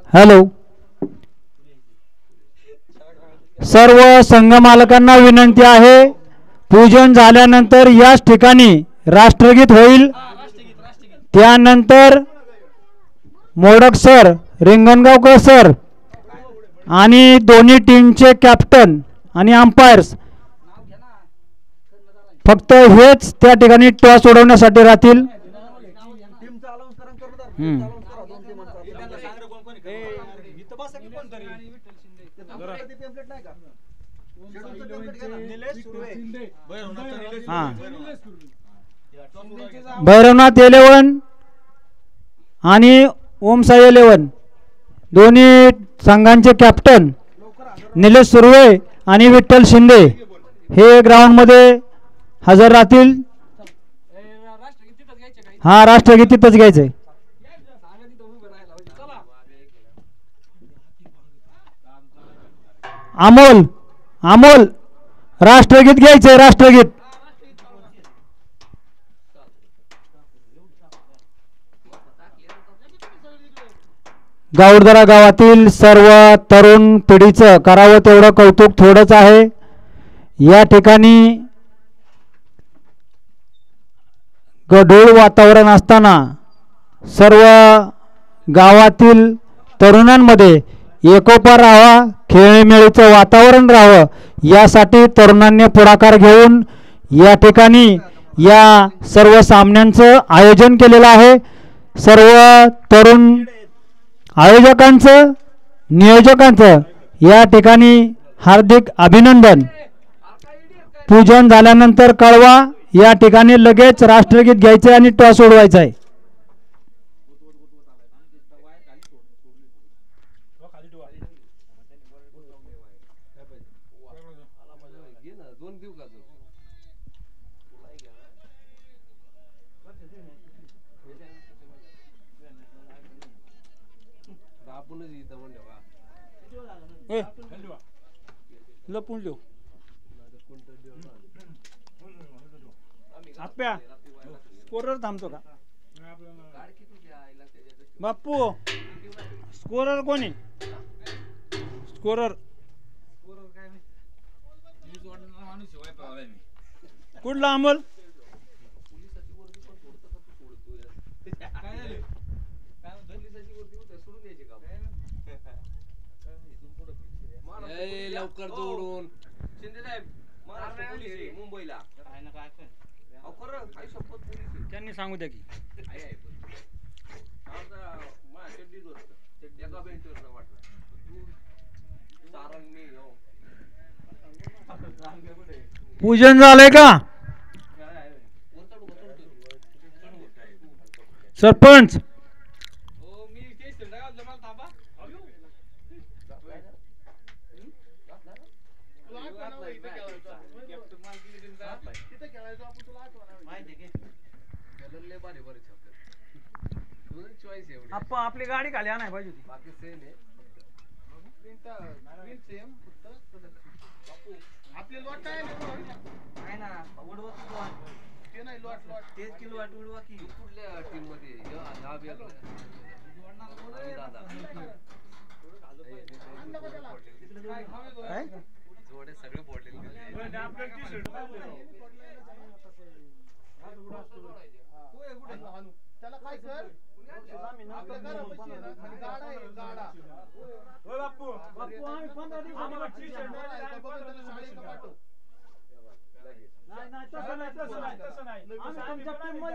Hello. सर्व संघ मालकांना विनंती आहे, पूजन झाल्यानंतर याच ठिकाणी राष्ट्रगीत होईल. त्यानंतर मोडक सर, रिंगणगावकर सर आणि दोन्ही टीमचे कॅप्टन आणि अंपायर्स फक्त हेच त्या ठिकाणी टॉस उडवण्यासाठी राहतील. भैरवनाथ 11 आणि ओमसाई 11 दोन्ही संघांचे कॅप्टन निलेश सुर्वे आणि विठ्ठल शिंदे हे ग्राउंड मध्ये हजर राहतील. हा, राष्ट्रगीत तिथंच घ्यायचंय. अमोल अमोल राष्ट्रगीत घ्यायचंय. राष्ट्रगीत गावडदरा गावातील सर्व तरुण पिढीचं करावं तेवढं कौतुक थोडंच आहे. या ठिकाणी गढूळ वातावरण असताना सर्व गावातील तरुणांमध्ये एकोपा राहावा, खेळीमेळीचं वातावरण राहावं यासाठी तरुणांनी पुढाकार घेऊन या ठिकाणी या सर्व सामन्यांचं आयोजन केलेलं आहे. सर्व तरुण आयोजकांचं, नियोजकांचं या ठिकाणी हार्दिक अभिनंदन. पूजन झाल्यानंतर कळवा, या ठिकाणी लगेच राष्ट्रगीत घ्यायचे आणि टॉस उडवायचा आहे. लपून देऊ आप्या. स्कोरर थांबतो का बाप्पू? स्कोरर कोणी? स्कोरर कुठला? अमोल लवकर जोडून शिंदे साहेब मुंबईला त्यांनी सांगू द्या की पूजन झालंय का सरपंच? आपण आपली गाडी खाली आणाय पाहिजे होती. बाकी सेम आहे. आपले लॉट आहे ना, उडवत ते नाही लॉट तेच की लॉट उडवा की. कुठल्या टीम मध्ये जोडे सगळे फोडलेले. त्याला काय कर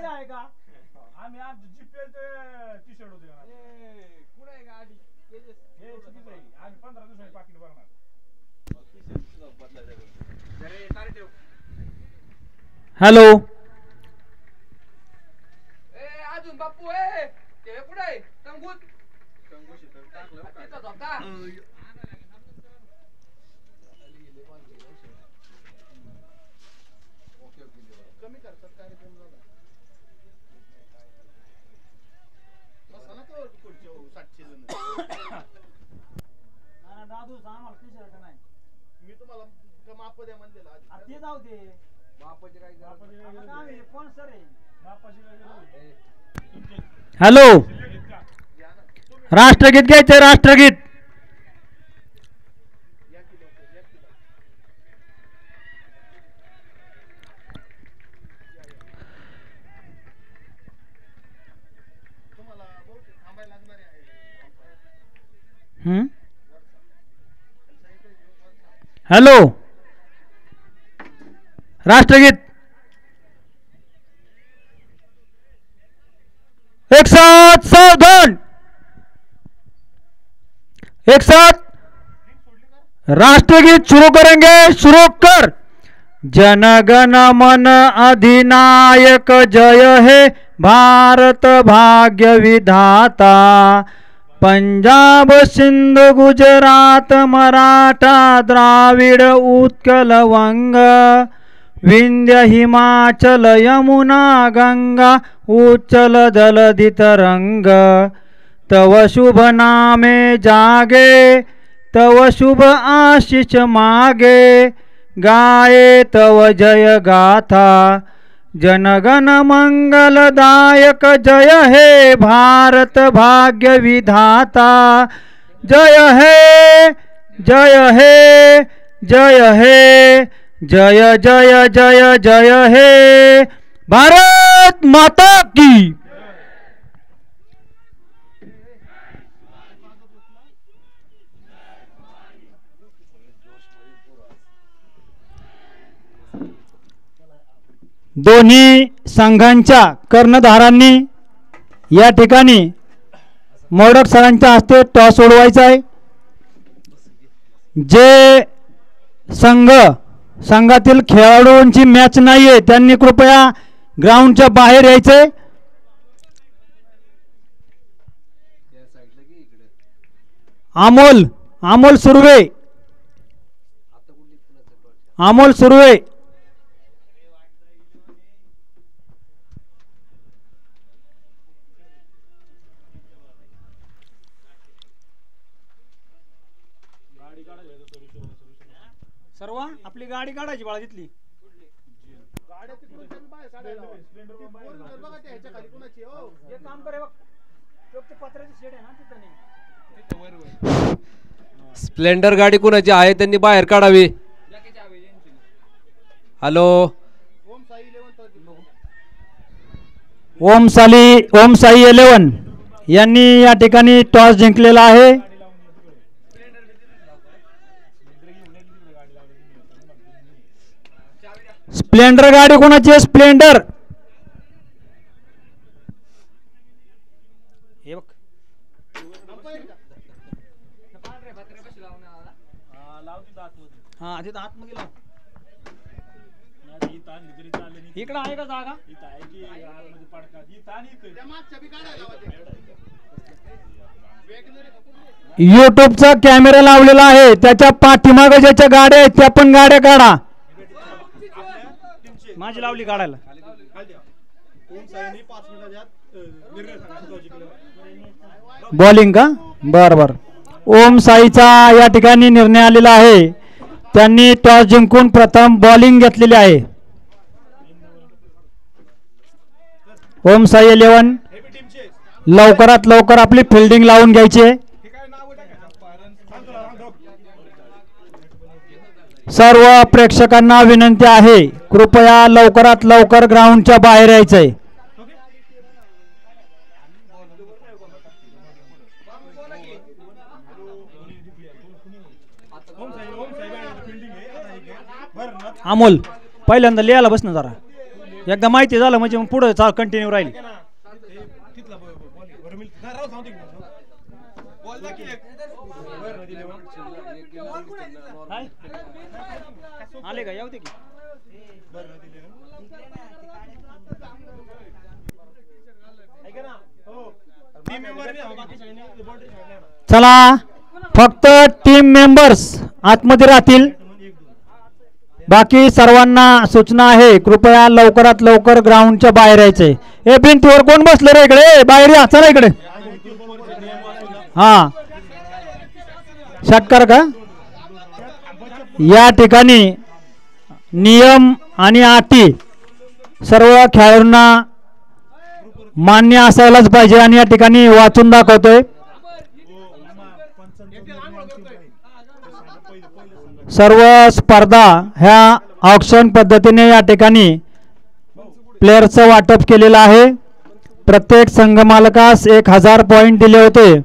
आहे का? आम्ही जीपीएल टी शर्ट होते कुठे गाडी आम्ही 15 दिवसांनी पाकिट भरणार. हॅलो. अजून बाप्पू आहे ते कुठे आहे? टंगूत कमी करतात कार्यक्रम झाला. दादू आम्हाला टी शर्ट नाही. मी तुम्हाला माप द्या म्हणलेलं ते जाऊ दे. मापाचे काय कोण सर आहे? हॅलो राष्ट्रगीत घ्यायचंय राष्ट्रगीत. हॅलो राष्ट्रगीत. एक साथ सावधान. एक साथ राष्ट्रगीत शुरू करेंगे. शुरू कर. जनगण मन अधिनायक जय हे भारत भाग्य विधाता. पंजाब सिंध गुजरात मराठा द्राविड उत्कल वंग विंध्य हिमाचल यमुना गंगा उच्चल जलधि तरंग. तव शुभ नामे जागे तव शुभ आशीष मागे गाये तव जय गाथा. जनगण मंगलदायक जय हे भारत भाग्य विधाता. जय हे जय हे जय हे जय जय जय जय हे भारत माता की. दोन्ही संघांच्या कर्णधारांनी या ठिकाणी मोडक सरांच्या हस्ते टॉस सोडवायचा आहे. जे संघातील खेळाडूंची मॅच नाही आहे त्यांनी कृपया ग्राउंडच्या बाहेर यायचे. अमोल सुर्वे. अमोल सुर्वे. सर्व आपली गाडी काढायची बाळा तिथली. स्प्लेंडर गाडी कुणाची आहे त्यांनी बाहेर काढावी. हॅलो ओम साई 11 यांनी या ठिकाणी टॉस जिंकलेला आहे. स्प्लेंडर गाडी कोणाची आहे? स्प्लेंडर. हे बघ हा तिथं आतमध्ये लाव. इकडं आहे का जागा? युट्यूबचा कॅमेरा लावलेला आहे त्याच्या पाठीमागे ज्याच्या गाड्या आहेत त्या पण गाड्या काढा. माझी लावली काढायला. बॉलिंग का? बर बर. ओम साईचा या ठिकाणी निर्णय आलेला आहे. त्यांनी टॉस जिंकून प्रथम बॉलिंग घेतलेली आहे. ओम साई 11 लवकरात लवकर आपली फिल्डिंग लावून घ्यायची. सर्व प्रेक्षकांना विनंती आहे कृपया लवकरात लवकर ग्राउंडच्या बाहेर यायचंय. अमोल पहिल्यांदा लिहायला बस ना जरा. एकदा माहिती झालं म्हणजे मग पुढे चाल कंटिन्यू राहील. आले का? येऊ दे की. चला फक्त टीम मेंबर्स आतमध्ये राहतील. बाकी सर्वांना सूचना आहे कृपया लवकरात लवकर ग्राउंडच्या बाहेर यायचे. हे भिंतीवर कोण बसले रे? इकडे बाहेर या. चला इकडे. हा षटकार का? या ठिकाणी नियम आणि अटी सर्व खेळाडूंना मान्य असायलाच पाहिजे आणि या ठिकाणी वाचून दाखवतोय. सर्व स्पर्धा ह्या ऑक्शन पद्धतीने या ठिकाणी प्लेयरचं वाटप केलेलं आहे. प्रत्येक संघ मालकास 1000 पॉइंट दिले होते.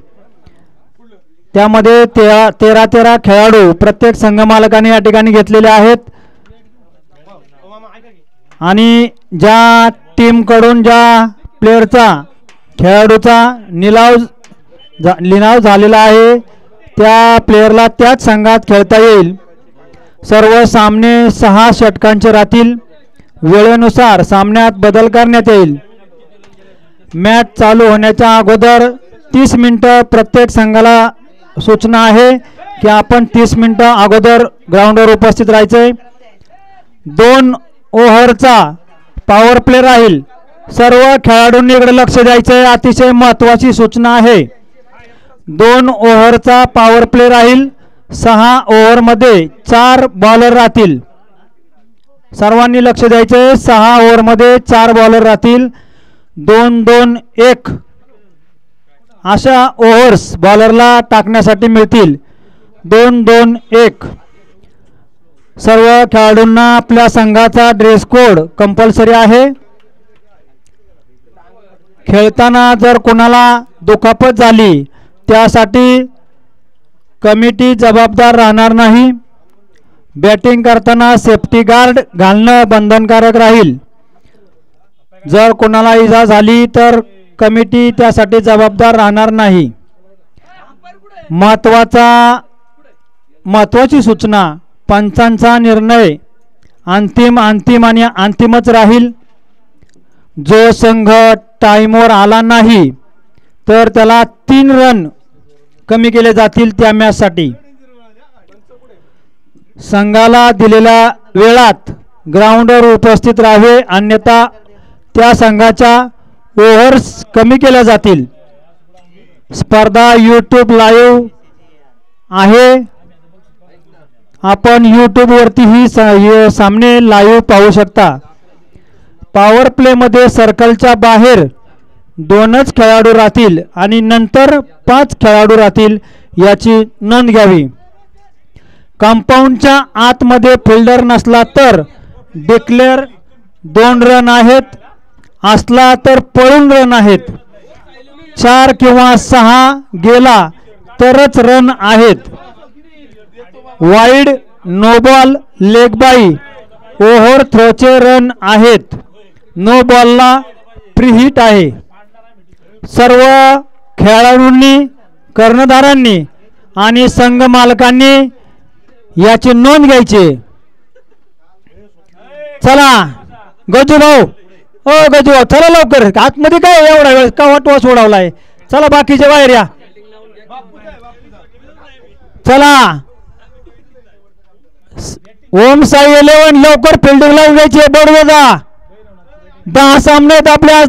त्यामध्ये 13 खेळाडू प्रत्येक संघ मालकाने या ठिकाणी घेतलेले आहेत. आणि ज्या टीम कडून ज्या प्लेयरचा खेळाडूचा लिलाव झालेला आहे त्या प्लेयरला त्याच संघात खेळता येईल. सर्व सामने 6 षटकांचे राहतील. वेळेनुसार सामन्यात बदल करण्यात येईल. मॅच चालू होण्याच्या अगोदर 30 मिनिटं प्रत्येक संघाला सूचना आहे की आपण 30 मिनिटं अगोदर ग्राउंडवर उपस्थित राहायचे. 2 ओव्हरचा पॉवर प्ले राहील. सर्व खेळाडूंनी इकडे लक्ष द्यायचे. अतिशय महत्त्वाची सूचना आहे. 2 ओव्हरचा पॉवर प्ले राहील. 6 ओव्हरमध्ये 4 बॉलर राहतील. सर्वांनी लक्ष द्यायचे. 6 ओव्हरमध्ये 4 बॉलर राहतील. 2-2-1 अशा ओव्हर्स बॉलरला टाकण्यासाठी मिळतील. 2-2-1. सर्व खेळाडूंना आपल्या संघाचा ड्रेस कोड कंपल्सरी आहे. खेळताना जर कोणाला दुखापत झाली त्यासाठी कमिटी जबाबदार राहणार नाही. बॅटिंग करताना सेफ्टी गार्ड घालणं बंधनकारक राहील. जर कोणाला इजा झाली तर कमिटी त्यासाठी जबाबदार राहणार नाही. महत्त्वाची सूचना, पंचांचा निर्णय अंतिम आणि अंतिमच राहील. जो संघ टाइमवर आला नाही तर त्याला 3 रन कमी केले जातील त्या मॅचसाठी. संघाला दिलेल्या वेळात ग्राउंडवर उपस्थित राहावे, अन्यथा त्या संघाच्या ओव्हर्स कमी केल्या जातील. स्पर्धा YouTube लाईव्ह आहे. आपण YouTube वरती ही सामने लाईव्ह पाहू शकता. पॉवर प्ले मध्ये सर्कलच्या बाहेर 2च खेळाडू राहतील आणि नंतर 5 खेळाडू राहतील याची नोंद घ्यावी. कंपाऊंडच्या आतमध्ये फिल्डर नसला तर डिक्लेअर 2 रन आहेत. असला तर पळून रन आहेत. 4 किंवा 6 गेला तरच रन आहेत. Wide, no ball, leg bye, over थ्रोचे रन आहेत. नो बॉलला प्रीहिट आहे. सर्व खेळाडूंनी, कर्णधारांनी आणि संघ मालकांनी याची नोंद घ्यायची. चला गजू भाऊ, ओ गजू भाऊ चला लवकर. आतमध्ये काय एवढा वेळ का वाटवा सोडवलाय? चला बाकीचे बाहेर या. चला ओम साई 11 लवकर फिल्डिंग लावून घ्यायची. बडवेजा 10 सामने आहेत आपल्या. आज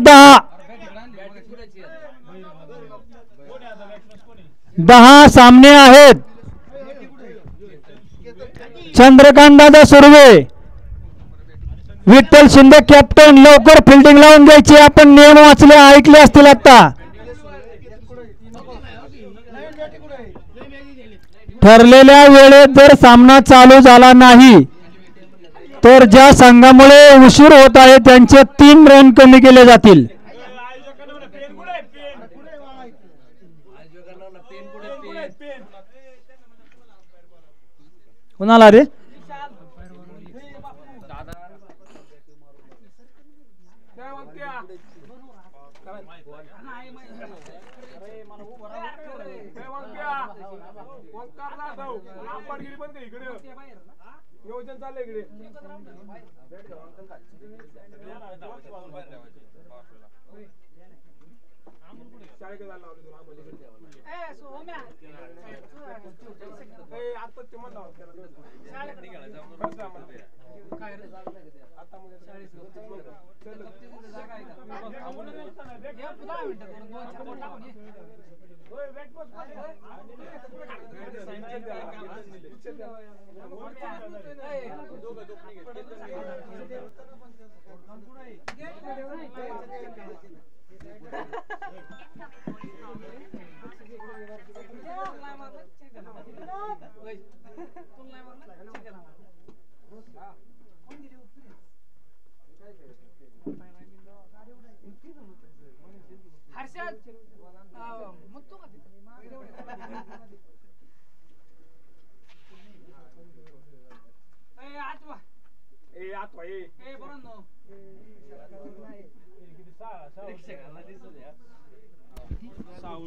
10 सामने आहेत. चंद्रकांत दादा सुर्वे, विठ्ठल शिंदे कॅप्टन, लवकर फिल्डिंग लावून घ्यायची. आपण नियम वाचले ऐकले असतील आता. ठरलेल्या वेळेत जर सामना चालू झाला नाही तर ज्या संघामुळे उशीर होत आहे त्यांचे 3 रन कमी केले जातील. कोणाला रे? योजन चाललंय इकडे. किती